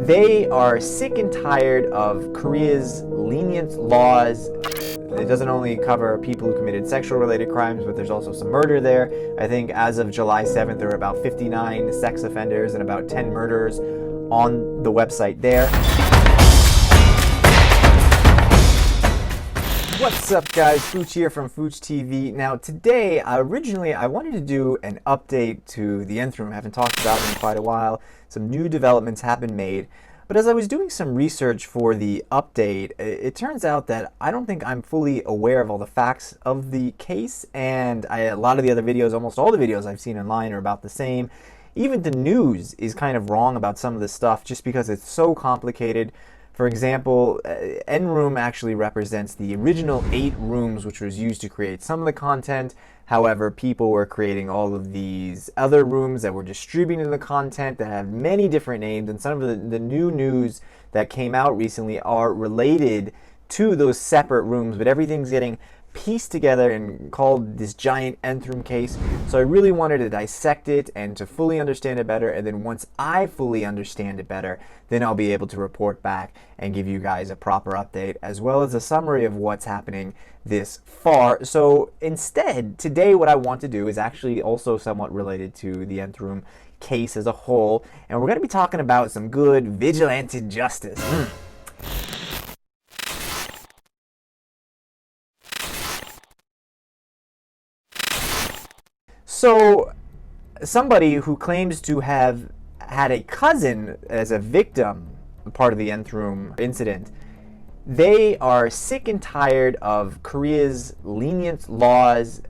They are sick and tired of Korea's lenient laws. It doesn't only cover people who committed sexual-related crimes, but there's also some murder there. I think as of July 7th, there were about 59 sex offenders and about 10 murders on the website there. What's up, guys? Fooch here from Fooch TV. Now, today, originally, I wanted to do an update to the Nth Room. I haven't talked about it in quite a while. Some new developments have been made. But as I was doing some research for the update, it turns out that I don't think I'm fully aware of all the facts of the case. And a lot of the other videos, almost all the videos I've seen online are about the same. Even the news is kind of wrong about some of this stuff just because it's so complicated. For example, Nth Room actually represents the original 8 rooms which was used to create some of the content. However, people were creating all of these other rooms that were distributing the content that have many different names, and some of the new news that came out recently are related to those separate rooms, but everything's getting pieced together and called this giant Nth Room case. So I really wanted to dissect it and to fully understand it better, and then once I fully understand it better, then I'll be able to report back and give you guys a proper update as well as a summary of what's happening this far. So instead, today what I want to do is actually also somewhat related to the Nth Room case as a whole, and we're going to be talking about some good vigilante justice. So, somebody who claims to have had a cousin as a victim, part of the Nth Room incident, they are sick and tired of Korea's lenient laws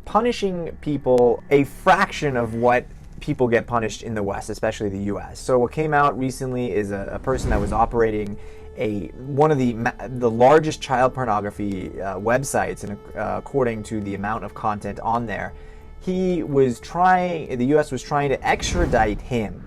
punishing people a fraction of what people get punished in the West, especially the US. So what came out recently is a person that was operating one of the largest child pornography websites, and according to the amount of content on there, the US was trying to extradite him,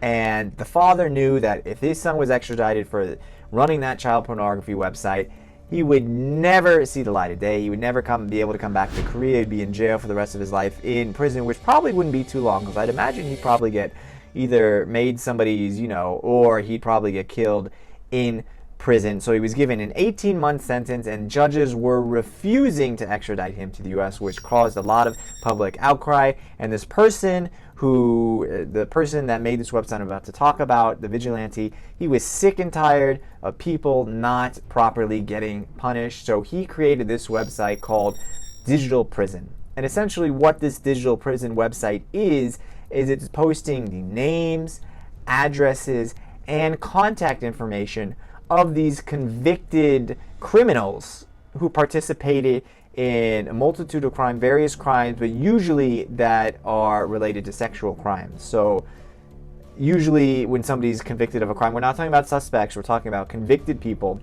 and the father knew that if his son was extradited for running that child pornography website, he would never see the light of day. He would never be able to come back to Korea. He'd be in jail for the rest of his life, in prison, which probably wouldn't be too long, because I'd imagine he'd probably get either made somebody's, or he'd probably get killed in prison. So he was given an 18-month sentence, and judges were refusing to extradite him to the US, which caused a lot of public outcry. And this person the person that made this website I'm about to talk about, the Vigilante, he was sick and tired of people not properly getting punished. So he created this website called Digital Prison. And essentially what this Digital Prison website is it's posting the names, addresses, and contact information of these convicted criminals who participated in a multitude of various crimes, but usually that are related to sexual crimes. So usually when somebody's convicted of a crime, we're not talking about suspects, we're talking about convicted people.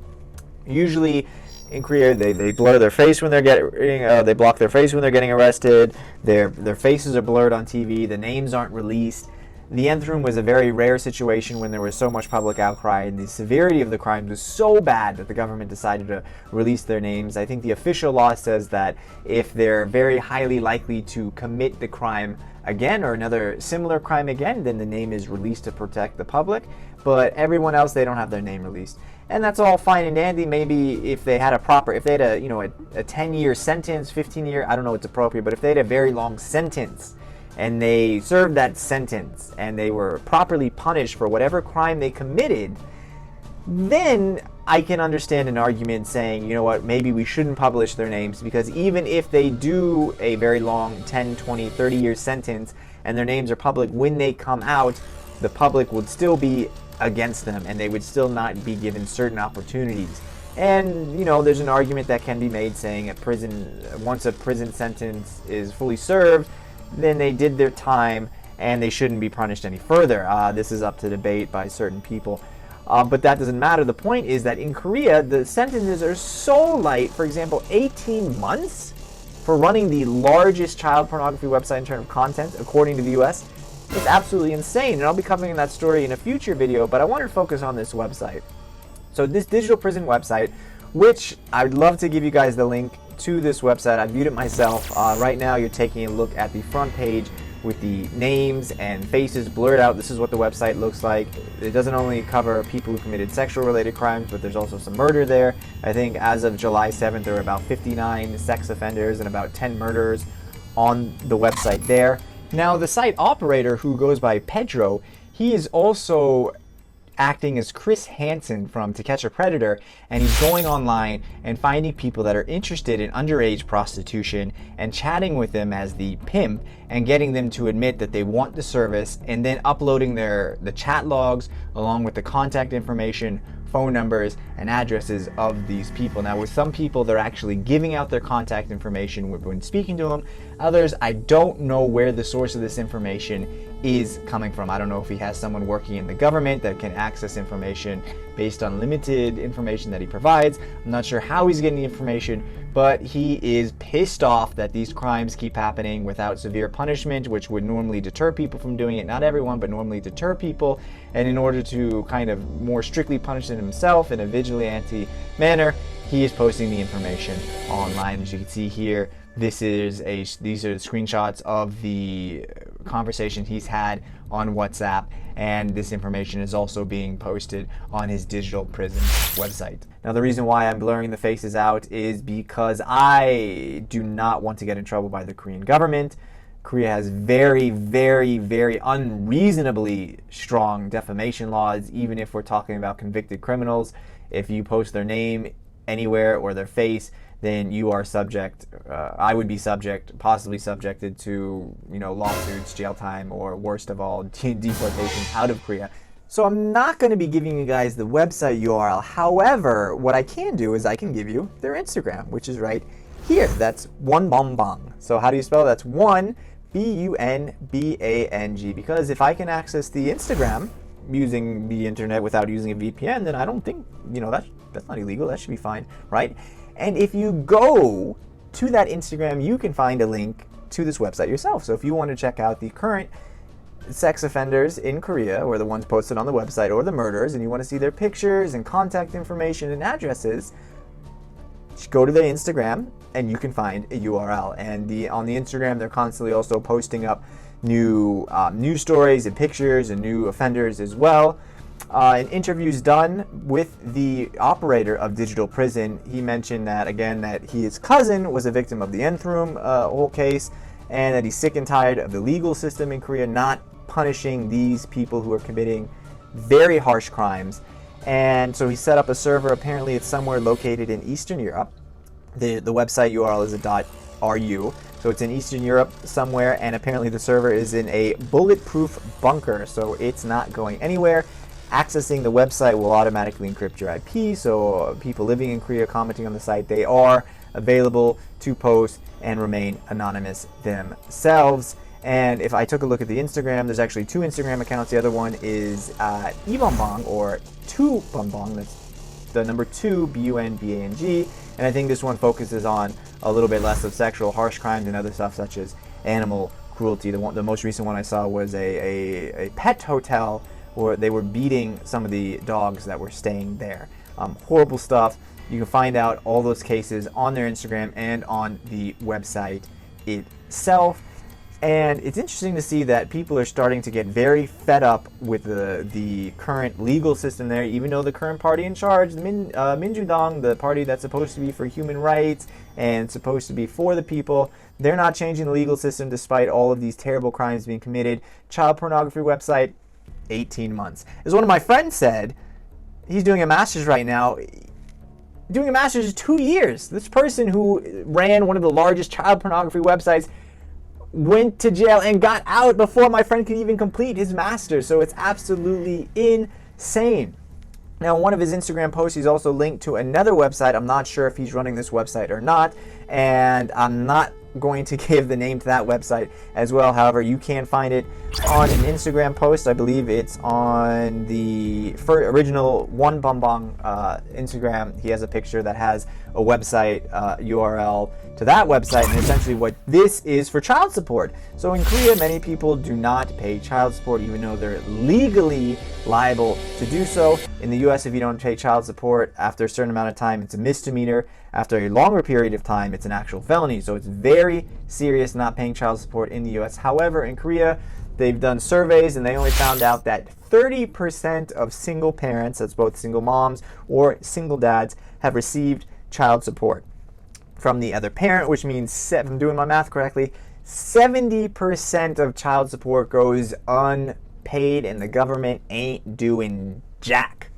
Usually in Korea, they blur their face when they're they block their face when they're getting arrested. Their faces are blurred on TV. The names aren't released. The Nth Room was a very rare situation when there was so much public outcry, and the severity of the crimes was so bad that the government decided to release their names. I think the official law says that if they're very highly likely to commit the crime again or another similar crime again, then the name is released to protect the public. But everyone else, they don't have their name released. And that's all fine and dandy. Maybe if they had a 10-year sentence, 15-year, I don't know what's appropriate, but if they had a very long sentence, and they served that sentence, and they were properly punished for whatever crime they committed, then I can understand an argument saying, you know what, maybe we shouldn't publish their names, because even if they do a very long 10, 20, 30-year sentence, and their names are public, when they come out, the public would still be against them, and they would still not be given certain opportunities. And, there's an argument that can be made saying once a prison sentence is fully served, then they did their time and they shouldn't be punished any further. This is up to debate by certain people. But that doesn't matter. The point is that in Korea, the sentences are so light. For example, 18 months for running the largest child pornography website in terms of content, according to the US. It's absolutely insane. And I'll be covering that story in a future video, but I wanted to focus on this website. So this Digital Prison website, which I'd love to give you guys the link to this website. I viewed it myself. Right now you're taking a look at the front page with the names and faces blurred out. This is what the website looks like. It doesn't only cover people who committed sexual related crimes, but there's also some murder there. I think as of July 7th, there were about 59 sex offenders and about 10 murders on the website there. Now, the site operator, who goes by Pedro, he is also acting as Chris Hansen from To Catch a Predator, and he's going online and finding people that are interested in underage prostitution and chatting with them as the pimp and getting them to admit that they want the service, and then uploading the chat logs along with the contact information, phone numbers, and addresses of these people. Now, with some people, they're actually giving out their contact information when speaking to them. Others, I don't know where the source of this information is coming from. I don't know if he has someone working in the government that can access information based on limited information that he provides. I'm not sure how he's getting the information, but he is pissed off that these crimes keep happening without severe punishment, which would normally deter people from doing it. Not everyone, but normally deter people. And in order to kind of more strictly punish them himself in a vigilante manner, he is posting the information online. As you can see here, these are the screenshots of the conversation he's had on WhatsApp, and this information is also being posted on his digital prison website. Now, the reason why I'm blurring the faces out is because I do not want to get in trouble by the Korean government. Korea has very, very, very unreasonably strong defamation laws, even if we're talking about convicted criminals. If you post their name anywhere or their face, then you are subject, I would be possibly subjected to, lawsuits, jail time, or worst of all, deportation out of Korea. So I'm not going to be giving you guys the website URL. However, what I can do is I can give you their Instagram, which is right here. That's Wonbongbang. So how do you spell that? That's one, Bunbang. Because if I can access the Instagram using the internet without using a VPN, then I don't think, that's not illegal. That should be fine, right? And if you go to that Instagram, you can find a link to this website yourself. So if you want to check out the current sex offenders in Korea, or the ones posted on the website, or the murders, and you want to see their pictures and contact information and addresses, just go to their Instagram and you can find a URL. And on the Instagram, they're constantly also posting up new news stories and pictures and new offenders as well. In interviews done with the operator of Digital Prison, he mentioned that his cousin was a victim of the Nth Room whole case, and that he's sick and tired of the legal system in Korea not punishing these people who are committing very harsh crimes. And so he set up a server. Apparently it's somewhere located in Eastern Europe. The website URL is .ru. So it's in Eastern Europe somewhere, and apparently the server is in a bulletproof bunker, so it's not going anywhere. Accessing the website will automatically encrypt your IP, so people living in Korea commenting on the site, they are available to post and remain anonymous themselves. And if I took a look at the Instagram, there's actually two Instagram accounts. The other one is Ibongbang, or 2Bongbang. That's the number 2, Bunbang. And I think this one focuses on a little bit less of sexual harsh crimes and other stuff such as animal cruelty. The most recent one I saw was a pet hotel where they were beating some of the dogs that were staying there. Horrible stuff. You can find out all those cases on their Instagram and on the website itself. And it's interesting to see that people are starting to get very fed up with the current legal system there, even though the current party in charge, the Minjudong, the party that's supposed to be for human rights and supposed to be for the people, they're not changing the legal system despite all of these terrible crimes being committed. Child pornography website, 18 months. As one of my friends said, he's doing a master's right now. Doing a master's is 2 years. This person who ran one of the largest child pornography websites went to jail and got out before my friend could even complete his master's. So it's absolutely insane. Now, one of his Instagram posts, he's also linked to another website. I'm not sure if he's running this website or not, and I'm not going to give the name to that website as well. However, you can find it on an Instagram post. I believe it's on the original Wonbongbang Instagram. He has a picture that has a website URL to that website, and essentially what this is for child support. So in Korea, many people do not pay child support, even though they're legally liable to do so. In the US, if you don't pay child support after a certain amount of time, it's a misdemeanor. After a longer period of time, it's an actual felony. So it's very serious not paying child support in the US. However, in Korea, they've done surveys and they only found out that 30% of single parents, that's both single moms or single dads, have received child support from the other parent, which means, if I'm doing my math correctly, 70% of child support goes unpaid and the government ain't doing jack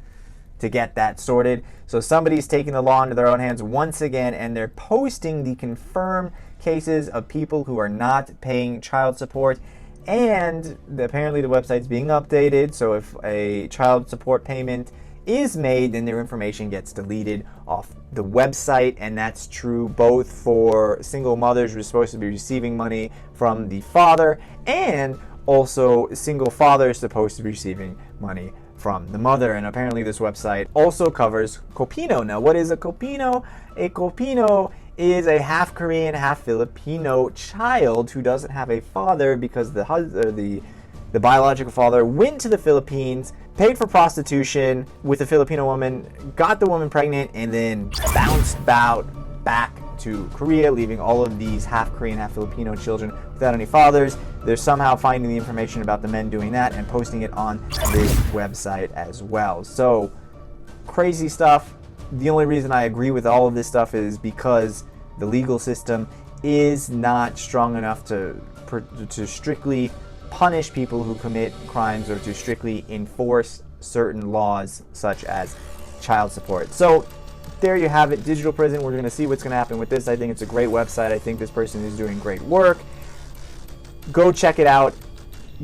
to get that sorted. So somebody's taking the law into their own hands once again, and they're posting the confirmed cases of people who are not paying child support. And apparently the website's being updated, so if a child support payment is made, then their information gets deleted off the website. And that's true both for single mothers who are supposed to be receiving money from the father, and also single fathers supposed to be receiving money from the mother. And apparently this website also covers Kopino. Now, what is a Kopino? A Kopino is a half Korean, half Filipino child who doesn't have a father because the biological father went to the Philippines, paid for prostitution with a Filipino woman, got the woman pregnant, and then bounced back to Korea, leaving all of these half Korean, half Filipino children without any fathers. They're somehow finding the information about the men doing that and posting it on this website as well. So, crazy stuff. The only reason I agree with all of this stuff is because the legal system is not strong enough to strictly punish people who commit crimes or to strictly enforce certain laws such as child support. So there you have it, digital prison. We're going to see what's going to happen with this. I think it's a great website. I think this person is doing great work. Go check it out.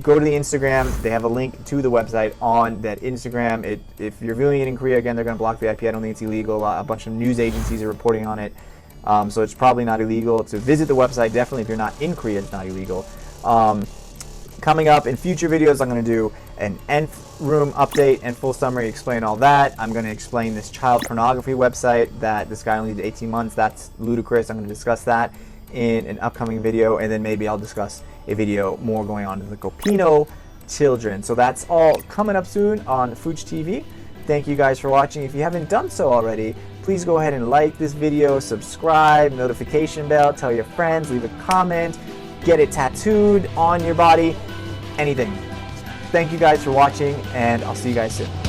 Go to the Instagram. They have a link to the website on that Instagram. If you're viewing it in Korea, again, they're going to block the IP. I don't think it's illegal. A bunch of news agencies are reporting on it. So it's probably not illegal to visit the website. Definitely if you're not in Korea, it's not illegal. Coming up in future videos, I'm going to do an Nth Room update and full summary, explain all that. I'm going to explain this child pornography website that this guy only did 18 months. That's ludicrous. I'm going to discuss that in an upcoming video, and then maybe I'll discuss a video more going on to the Kopino children. So that's all coming up soon on Fuji TV. Thank you guys for watching. If you haven't done so already, please go ahead and like this video, subscribe, notification bell, tell your friends, leave a comment, get it tattooed on your body, anything. Thank you guys for watching, and I'll see you guys soon.